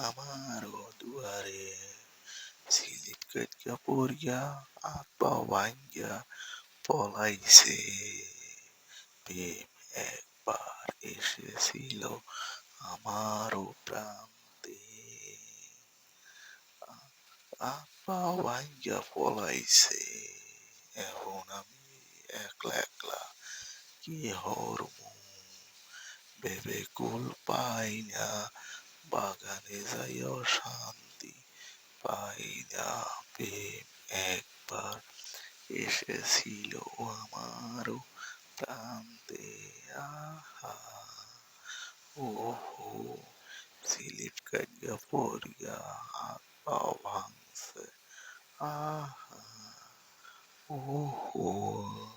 আমারও দুয়ারে স্লিপ কাইট্টা পড়িয়া হাত পা ভাঙ্গিয়া পলাইছে। প্রেম একবার এসেছিল আমারও প্রান্তে, হাত পা ভাঙ্গিয়া পলাইছে। এখন আমি একলা একলা কি হরমু, ভেবে কুল পাই না, বাগানে যাইয়াও শান্তি পাই না। প্রেম একবার এসেছিল আমারও প্রান্তে, আহা ওহো, স্লিপ কাটিয়া পড়িয়া হাত পাও ভাঙছে, আহা ওহো।